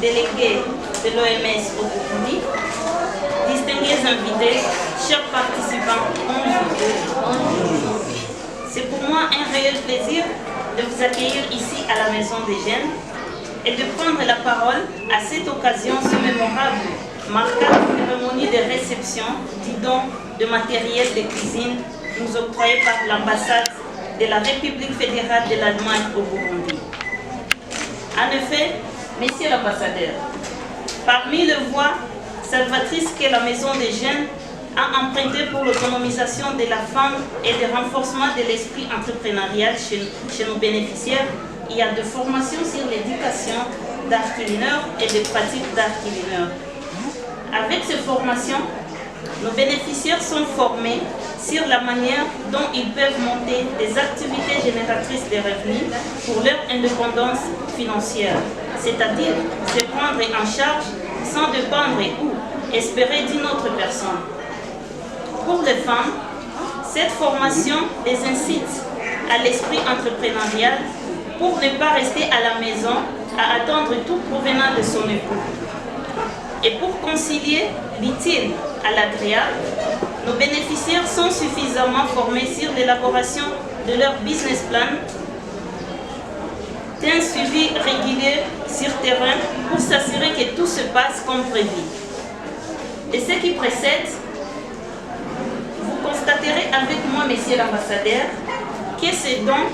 délégué de l'OMS au Burundi, distingués invités, chers participants, bonjour. C'est pour moi un réel plaisir de vous accueillir ici à la Maison des Jeunes et de prendre la parole à cette occasion ce mémorable marquant la cérémonie de réception du don de matériel de cuisine nous octroyé par l'ambassade de la République fédérale de l'Allemagne au Burundi. En effet, messieurs l'ambassadeur, parmi les voies salvatrices que la Maison des Jeunes a empruntées pour l'autonomisation de la femme et le renforcement de l'esprit entrepreneurial chez nos bénéficiaires, il y a de formations sur l'éducation d'art culinaire et des pratiques d'art culinaire. Avec ces formations, nos bénéficiaires sont formés sur la manière dont ils peuvent monter des activités génératrices de revenus pour leur indépendance financière, c'est-à-dire se prendre en charge sans dépendre ou espérer d'une autre personne. Pour les femmes, cette formation les incite à l'esprit entrepreneurial pour ne pas rester à la maison à attendre tout provenant de son époux. Et pour concilier l'utile à l'agréable, nos bénéficiaires sont suffisamment formés sur l'élaboration de leur business plan, d'un suivi régulier sur terrain pour s'assurer que tout se passe comme prévu. Et ce qui précède, vous constaterez avec moi, Monsieur l'ambassadeur, que ce don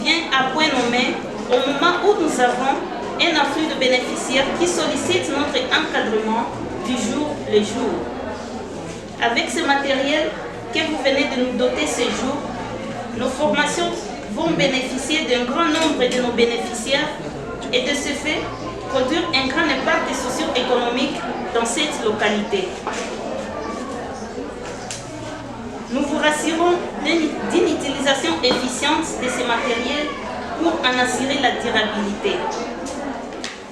vient à point nommé au moment où nous avons un afflux de bénéficiaires qui sollicitent notre encadrement du jour le jour. Avec ce matériel que vous venez de nous doter ce jour, nos formations vont bénéficier d'un grand nombre de nos bénéficiaires et de ce fait produire un grand impact socio-économique dans cette localité. Nous vous rassurons d'une utilisation efficiente de ces matériels pour en assurer la durabilité.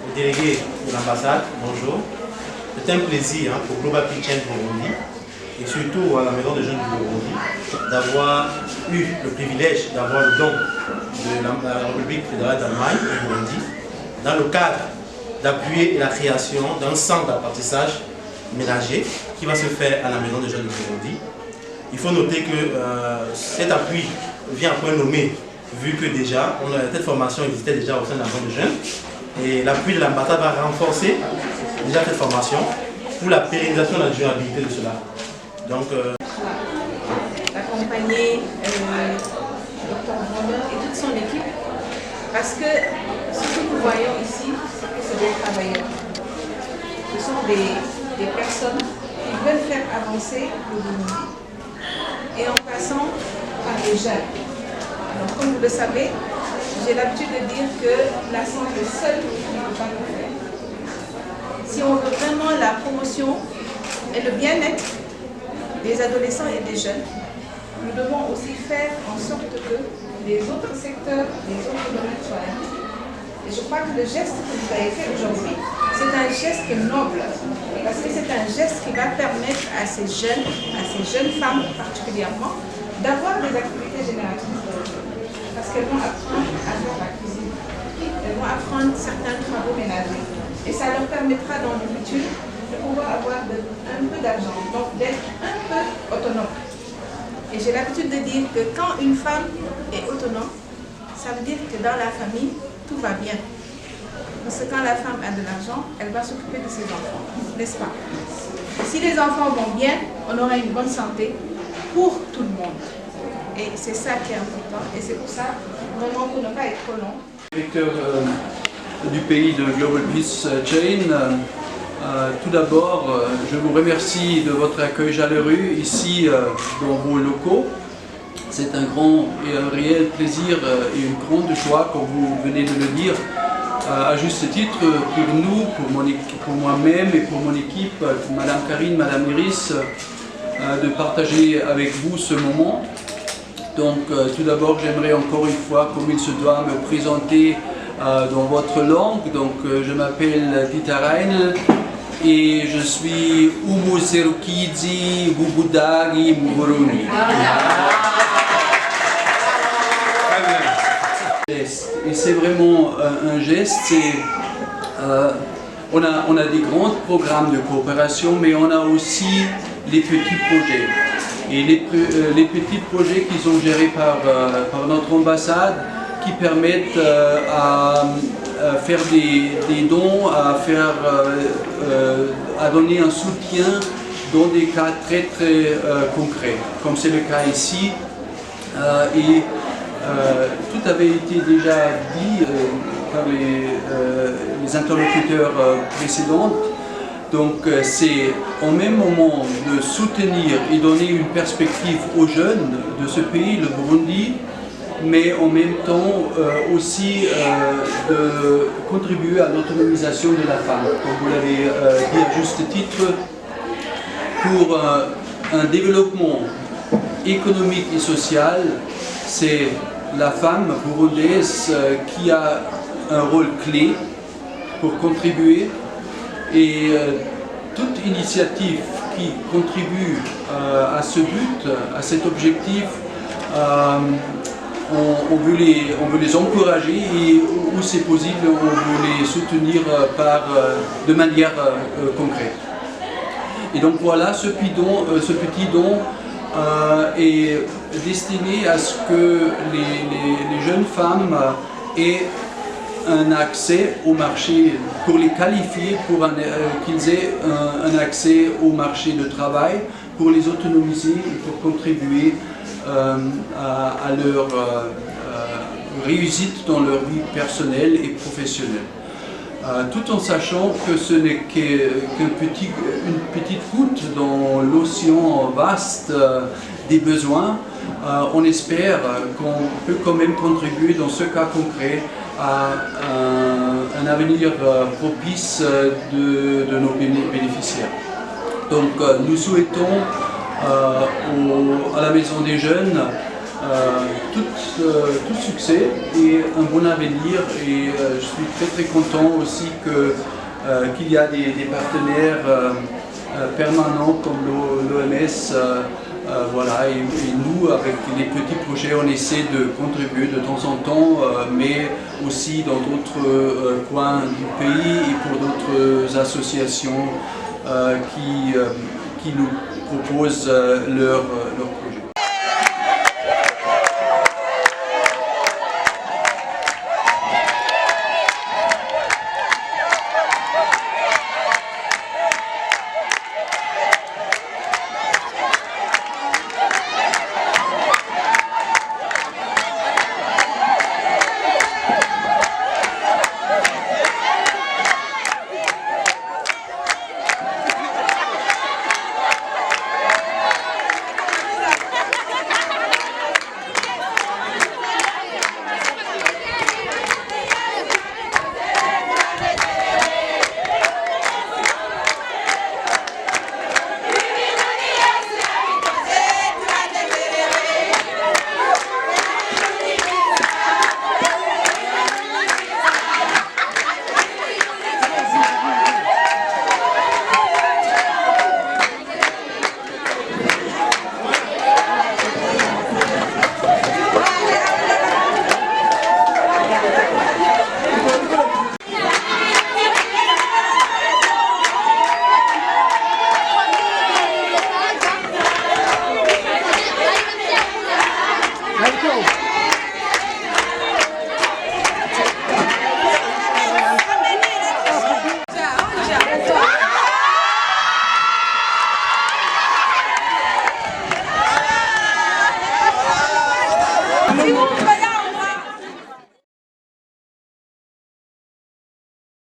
Le délégué de l'ambassade, bonjour. C'est un plaisir pour Global Kitchen Burundi et surtout à la Maison des Jeunes du Burundi d'avoir eu le privilège d'avoir le don de la République fédérale d'Allemagne au Burundi dans le cadre d'appuyer la création d'un centre d'apprentissage ménager qui va se faire à la Maison des Jeunes du Burundi. Il faut noter que cet appui vient à point nommé, vu que déjà, cette formation existait déjà au sein de la Maison des Jeunes. Et l'appui de l'ambassade va renforcer déjà cette formation pour la pérennisation de la durabilité de cela. Donc, d'accompagner Dr Brandon et toute son équipe, parce que ce que nous voyons ici, c'est que c'est des travailleurs. Ce sont des personnes qui veulent faire avancer le Burundi et en passant par les jeunes. Donc, comme vous le savez, j'ai l'habitude de dire que la santé seule ne peut pas le faire. Si on veut vraiment la promotion et le bien-être des adolescents et des jeunes, nous devons aussi faire en sorte que les autres secteurs, les autres domaines soient inclus. Et je crois que le geste que vous avez fait aujourd'hui, c'est un geste noble, parce que c'est un geste qui va permettre à ces jeunes femmes particulièrement, d'avoir des activités génératrices de revenus. Parce qu'elles vont apprendre à faire la cuisine, elles vont apprendre certains travaux ménagers. Et ça leur permettra dans le futur de pouvoir avoir un peu d'argent, donc d'être un peu autonome. Et j'ai l'habitude de dire que quand une femme est autonome, ça veut dire que dans la famille, tout va bien. Parce que quand la femme a de l'argent, elle va s'occuper de ses enfants, n'est-ce pas? Si les enfants vont bien, on aura une bonne santé pour tout le monde. Et c'est ça qui est important. Et c'est pour ça, vraiment, pour ne pas être trop long. Directeur du pays de Global Peace Chain, tout d'abord, je vous remercie de votre accueil chaleureux ici dans vos locaux. C'est un grand et un réel plaisir et une grande joie, comme vous venez de le dire, à juste titre pour nous, pour moi-même et pour mon équipe, pour Madame Karine, Madame Iris, de partager avec vous ce moment. Donc tout d'abord, j'aimerais encore une fois, comme il se doit, me présenter dans votre langue. Donc je m'appelle Dieter Reinl et je suis Umu Serukidzi Bubudagi Muburuni. Et c'est vraiment un geste, On a des grands programmes de coopération, mais on a aussi les petits projets. Et les petits projets qui sont gérés par notre ambassade, qui permettent à faire des dons, à donner un soutien dans des cas très concrets, comme c'est le cas ici. Tout avait été déjà dit par les interlocuteurs précédents. Donc c'est au même moment de soutenir et donner une perspective aux jeunes de ce pays, le Burundi, mais en même temps aussi de contribuer à l'autonomisation de la femme, comme vous l'avez dit à juste titre, pour un développement économique et social. C'est la femme burundaise qui a un rôle clé pour contribuer. Et toute initiative qui contribue à ce but, à cet objectif, on veut les encourager et où c'est possible, on veut les soutenir de manière concrète. Et donc voilà, ce petit don est destiné à ce que les jeunes femmes aient un accès au marché, pour les qualifier, pour qu'ils aient un accès au marché de travail, pour les autonomiser et pour contribuer à leur réussite dans leur vie personnelle et professionnelle. Tout en sachant que ce n'est qu'une petite goutte dans l'océan vaste des besoins, on espère qu'on peut quand même contribuer dans ce cas concret à un avenir propice de nos bénéficiaires. Donc nous souhaitons à la Maison des Jeunes tout succès et un bon avenir, et je suis très content aussi qu'il y a des partenaires permanents comme l'OMS. Voilà, et nous, avec les petits projets, on essaie de contribuer de temps en temps, mais aussi dans d'autres coins du pays et pour d'autres associations qui nous proposent leurs projets.